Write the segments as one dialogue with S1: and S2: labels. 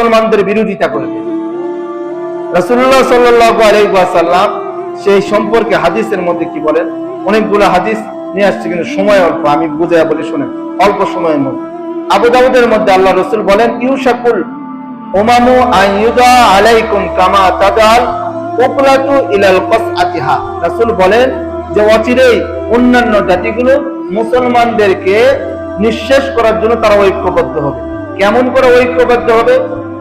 S1: মুসলমানদের বিরোধিতা করবে। রাসূলুল্লাহ সাল্লাল্লাহু আলাইহি ওয়াসাল্লাম সেই সম্পর্কে হাদিসের মধ্যে কি বলেন, অনেকগুলো হাদিস নিয়ে আসছে কিন্তু সময় অল্প, আমি বুঝাইয়া বলি শুনেন, অল্প সময়ের মধ্যে। আবু দাউদের মধ্যে আল্লাহ রাসূল বলেন, ইউশাকুল উমামু আইয়ুদা আলাইকুম কামা তাদাল উকলাতু ইলাল কসআতিহা। রাসূল বলেন যে অচিরেই অন্যান্য জাতিগুলো মুসলমানদেরকে নিঃশেষ করার জন্য তারা ঐক্যবদ্ধ হবে। কেমন করে ঐক্যবদ্ধ হবে?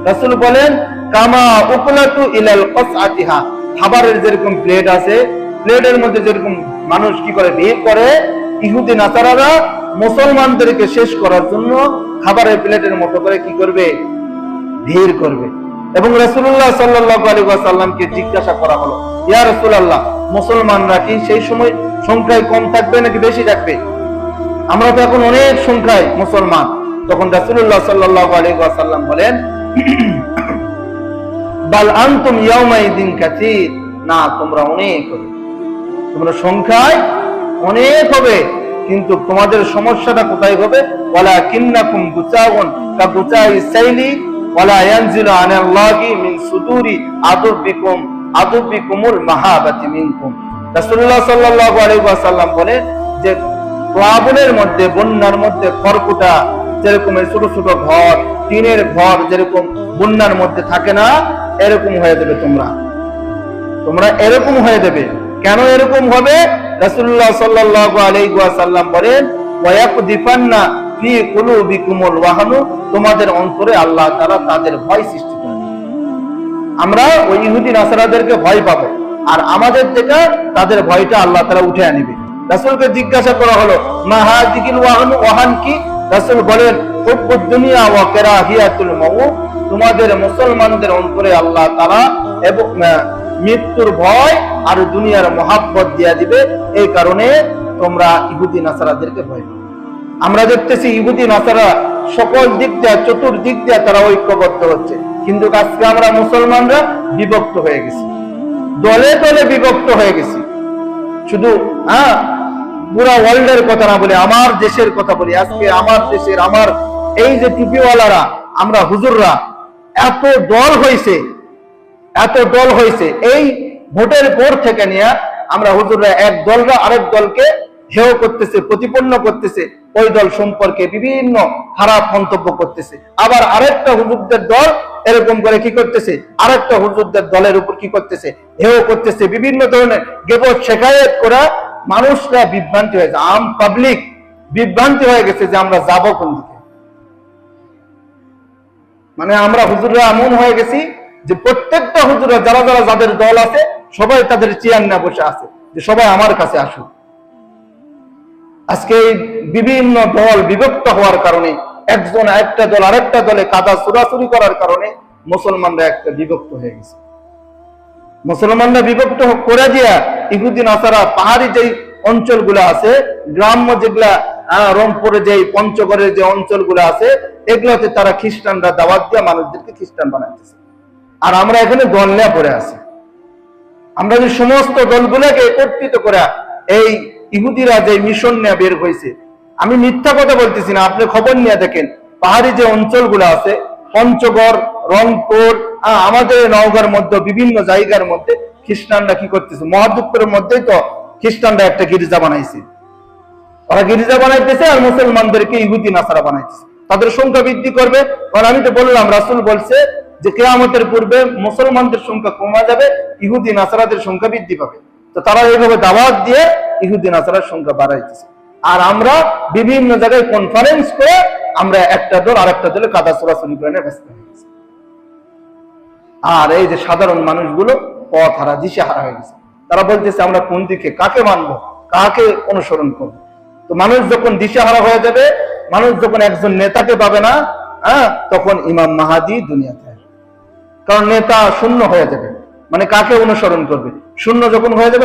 S1: রাসূল বলেন, কামা উকলাতু ইলাল কসআতিহা, খাবারের যেরকম প্লেট আছে, প্লেটের মধ্যে যেরকম মানুষ কি করে ভিড় করে, ইহুদি নাসারারা মুসলমানদেরকে শেষ করার জন্য খাবারের প্লেটের মতো করে কি করবে? ভিড় করবে। এবং রাসূলুল্লাহ সাল্লাল্লাহু আলাইহি ওয়াসাল্লামকে জিজ্ঞাসা করা হলো, ইয়া রাসূলুল্লাহ, মুসলমানরা কি সেই সময় সংখ্যায় কম থাকবে নাকি বেশি থাকবে? আমরা তো এখন অনেক সংখ্যায় মুসলমান। তখন রাসূলুল্লাহ সাল্লাল্লাহু আলাইহি ওয়াসাল্লাম বলেন, বাল আনতুম ইয়াউমাইদিন কাসীর, না তোমরা অনেক হবে, তোমরা সংখ্যায় অনেক হবে, কিন্তু তোমাদের সমস্যাটা কোথায় হবে? ওয়ালাকিন্নাকুম গুসাউন কাগুসাইস সাইলি ওয়ালা ইয়ানজিলু আনাল্লাহি মিন সুদুরি আদুবিকুমুল মাহাবাতি মিনকুম। রাসূলুল্লাহ সাল্লাল্লাহু আলাইহি ওয়াসাল্লাম বলেন যে প্লাবনের মধ্যে, বন্যার মধ্যে খড়কুটা যেরকম ছোট ছোট ঘর, টিনের ঘর যেরকম বন্যার মধ্যে থাকে না, এরকম হয়ে যাবে তোমরা এরকম হয়ে যাবে। কেন এরকম হবে? রাসূলুল্লাহ সাল্লাল্লাহু আলাইহি ওয়াসাল্লাম বলেন, ওয়ায়াকদিফান্না ফি কুলুবিকুমুল ওয়াহনু, তোমাদের অন্তরে আল্লাহ তাআলা তাদের ভয় সৃষ্টি করবে। আমরা ওই ইহুদি নাসারাদেরকে ভয় পাবো, আর আমাদের থেকে তাদের ভয়টা আল্লাহ তাআলা উঠে আনবে। রাসূলকে জিজ্ঞাসা করা হলো, মা হাযিহিল ওয়াহনু, ওয়াহান কি? রাসূল বলেন, হুব্বুদ দুনিয়া ওয়া কারাহিয়াতুল মাউত, তোমাদের মুসলমানদের অন্তরে আল্লাহ তাআলা এবং মৃত্যুর ভয় আর দুনিয়ার মহাব্বত দিয়া দিবে। এই কারণে তোমরা ইহুদি নাসারাদেরকে ভয় পাবে। আমরা দেখতেছি ইহুদি নাসারা সকল দিক দিয়ে, চতুর্দিক দিয়ে তারা ঐক্যবদ্ধ হচ্ছে, কিন্তু আজকে আমরা মুসলমানরা বিভক্ত হয়ে গেছি, দলে দলে বিভক্ত হয়ে গেছি। শুধু পুরা ওয়ার্ল্ডের কথা না বলি, আমার দেশের কথা বলি। আজকে আমার দেশের, আমার এই যে টুপিওয়ালারা, আমরা হুজুররা এত দল হয়েছে, এই ভোটের পর থেকে নিয়ে আমরা হুজুররা এক দলরা আরেক দলকে হেয় করতেছে, প্রতিপন্ন করতেছে, ওই দল সম্পর্কে বিভিন্ন খারাপ মন্তব্য করতেছে। আবার আরেকটা হুজুরদের দল এরকম করে কি করতেছে, আরেকটা হুজুরদের দলের উপর কি করতেছে, হেয় করতেছে, বিভিন্ন ধরনের গিবত শেখায়েত করা মানুষরা বিভ্রান্তি হয়েছে, আম পাবলিক বিভ্রান্তি হয়ে গেছে যে আমরা যাবো কোন দিকে। মানে আমরা হুজুররা এমন হয়ে গেছি যে প্রত্যেকটা হুজুরা যারা যাদের দল আছে সবাই তাদের চেয়ার না বসে আছে যে সবাই আমার কাছে আসুক। আজকে বিভিন্ন দল বিভক্ত হওয়ার কারণে, একজন একটা দল আরেকটা দলে কাদা চুরাচুরি করার কারণে মুসলমানরা একটা বিভক্ত হয়ে গেছে। মুসলমানরা বিভক্ত করে দিয়া ইহুদি নাসারা পাহাড়ি যে অঞ্চলগুলো আছে, গ্রাম্য যেগুলা রংপুরে যে পঞ্চগড়ের যে অঞ্চলগুলো আছে, এগুলোতে তারা খ্রিস্টানরা দাওয়াত দিয়ে মানুষদেরকে খ্রিস্টান বানাইতেছে। আর আমরা এখানে দল নিয়ে পড়ে আছি। আমরা যে সমস্ত দলগুলোকে একত্রিত করে এই ইহুদিরা যে মিশন নিয়ে বের হয়েছে, আমি মিথ্যা কথা বলতেছি না, আপনি খবর নিয়ে দেখেন, পাহাড়ি যে অঞ্চলগুলো আছে, পঞ্চগড়, রংপুর, আমাদের নওগাঁর মধ্যে বিভিন্ন জায়গার মধ্যে খ্রিস্টানরা কি করতেছে, মহাদুপুরের মধ্যেই তো খ্রিস্টানরা একটা গির্জা বানাইছে। ওরা গির্জা বানাইতেছে আর মুসলমানদেরকে ইহুদি নাসারা বানাইতেছে, তাদের সংখ্যা বৃদ্ধি করবে। কারণ আমি তো বললাম, রাসূল বলছে যে কিয়ামতের পূর্বে মুসলমানদের সংখ্যা কমে যাবে, ইহুদি নাসারাদের সংখ্যা বৃদ্ধি পাবে। তো তারা এইভাবে দাওয়াত দিয়ে ইহুদি নাসারার সংখ্যা বাড়াইতেছে। আর আমরা বিভিন্ন জায়গায় কনফারেন্স করে আমরা একটা দল আরেকটা দলে কাদা চোরাচুরি করে নিয়ে ব্যস্ত হয়ে গেছি। আর এই যে সাধারণ মানুষগুলো পথ হারা, দিশেহারা হয়ে গেছে। তারা বলতেছে আমরা কোন দিকে, কাকে মানবো, কাকে অনুসরণ করবো। তো মানুষ যখন দিশেহারা হয়ে যাবে, মানুষ যখন একজন নেতাকে পাবে না, তখন ইমাম মাহাদি দুনিয়াতে আসবে। কারণ নেতা শূন্য হয়ে যাবে, মানে কাকে অনুসরণ করবে, শূন্য যখন হয়ে যাবে।